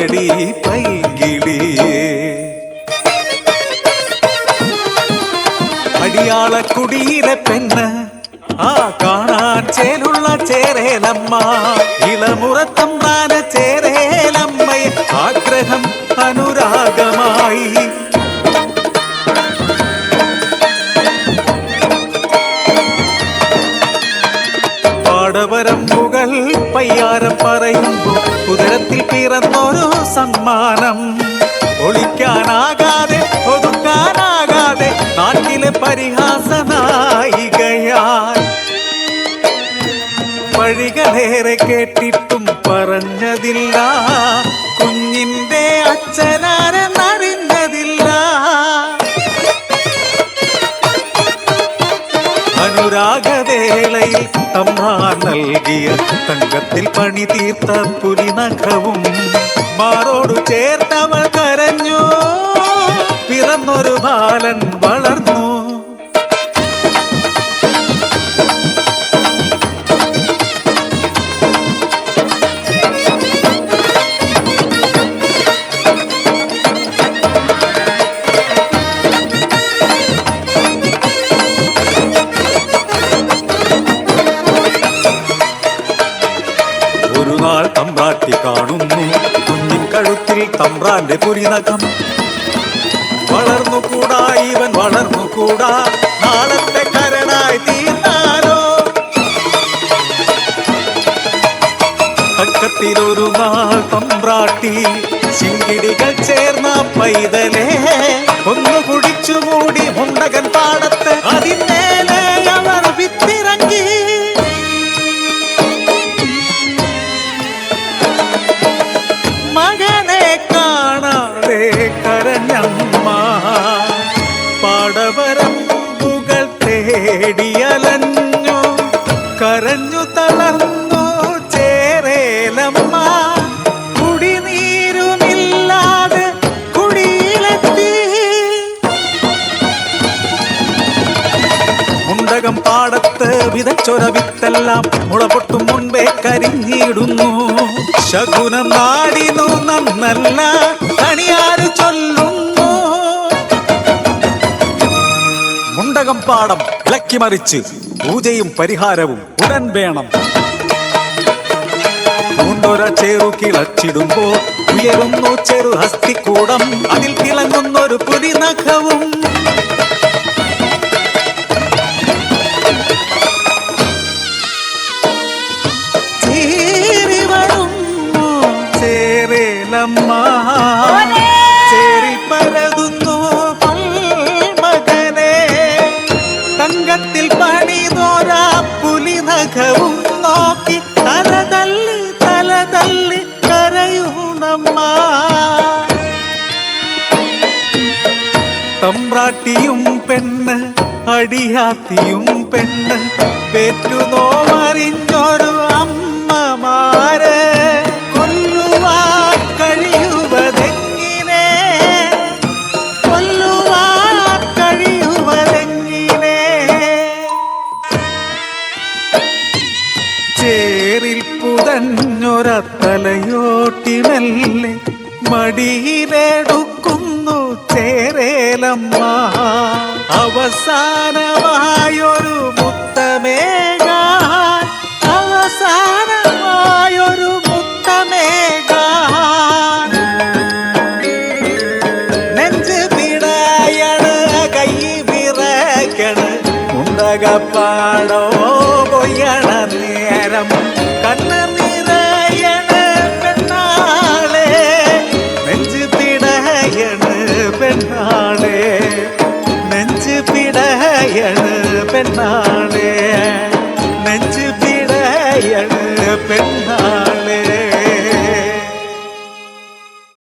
പാടടി പൈങ്കിളിയേ. അടിയാളക്കുടിയിലെ പെണ്ണ് ആ കാണാൻ ചേലുള്ള ചേരേലമ്മ, ഇളമുറത്തമ്പ്രാന ചേരേലമ്മയെ ആഗ്രഹം അനുരാഗമായി. പാടവരമ്പുകൾ പയ്യാരം പറയുമ്പോൾ ഉദരത്തിൽ പിറന്നൊരു സമ്മാനം, ഒളിക്കാനാകാതെ ഒതുക്കാനാകാതെ നാട്ടിലെ പരിഹാസനായികയാൽ. വഴികളേറെ കേട്ടിട്ടും പറഞ്ഞതില്ല, കുഞ്ഞിന്റെ അച്ഛനാരെന്നറിഞ്ഞതില്ല. അനുരാഗവേളയിൽ തമ്പ്രാൻ നൽകിയ തങ്കത്തിൽ പണി തീർത്ത പുലിനഖവും മാറോടു ചേർത്തവൾ കരഞ്ഞു, പിറന്നൊരു ബാലൻ വളർന്നു. തമ്പ്രാട്ടി കാണുന്നു കുഞ്ഞിൻ കഴുത്തിൽ തമ്പ്രാന്റെ പുരിനഖം. വളർന്നുകൂടാ ഇവൻ വളർന്നുകൂടാ, നാളത്തെ കരനായി തീർന്നാലോ. തക്കത്തിലൊരു നാൾ തമ്പ്രാട്ടി ചിങ്കിടികൾ ചേർന്ന പൈതലേ ഒന്ന് കുടിച്ചു മൂടി മുണ്ടകൻ പാടത്ത്. അതിന്മേലെ അവർ വിത്തിറങ്ങി. മകനെ കാണാതെ കരഞ്ഞമ്മ പാടവരമ്പുകൾ തേടിയലഞ്ഞു, കരഞ്ഞു തളർന്നു ചേരേലമ്മ. കുടിനീരുമില്ലാതെ കുടിയിലെത്തി. മുണ്ടകം പാടത്ത് വിതച്ചൊര വിത്തെല്ലാം മുളപൊട്ടും മുൻപേ കരിഞ്ഞിടുന്നു. ശകുനം നാടിനു നന്നല്ല കണിയാര് ചൊല്ലുന്നു. മുണ്ടകം പാടം ഇളക്കിമറിച്ച് പൂജയും പരിഹാരവും ഉടൻ വേണം. മുണ്ടൊര ചേറു കിളച്ചിടുമ്പോൾ ഉയരുന്നു ചെറു ഹസ്തിക്കൂടം, അതിൽ തിളങ്ങുന്നൊരു പുലിനഖവും. ചേരി പരതുന്നു മകനെ, തങ്കത്തിൽ പണിതോരാ പുലിനഖവും നോക്കി തലതല്ലി തലതല്ലി കരയൂണമ്മ. തമ്പ്രാട്ടിയും പെണ്ണ് അടിയാത്തിയും പെണ്ണ് പെറ്റുനോമറിഞ്ഞൊരു അമ്മമാര്. ചേരിൽ പുതഞ്ഞൊര തലയോട്ടി മെല്ലെ മടിയിലെടുക്കുന്നു ചേരേലമ്മ. അവസാനമായൊരു മുത്തമേകാൻ, അവസാനമായൊരു മുത്തമേകാൻ. നെഞ്ച് പിടയണ് കൈ വിറയ്ക്കണ് മുണ്ടകപ്പാടം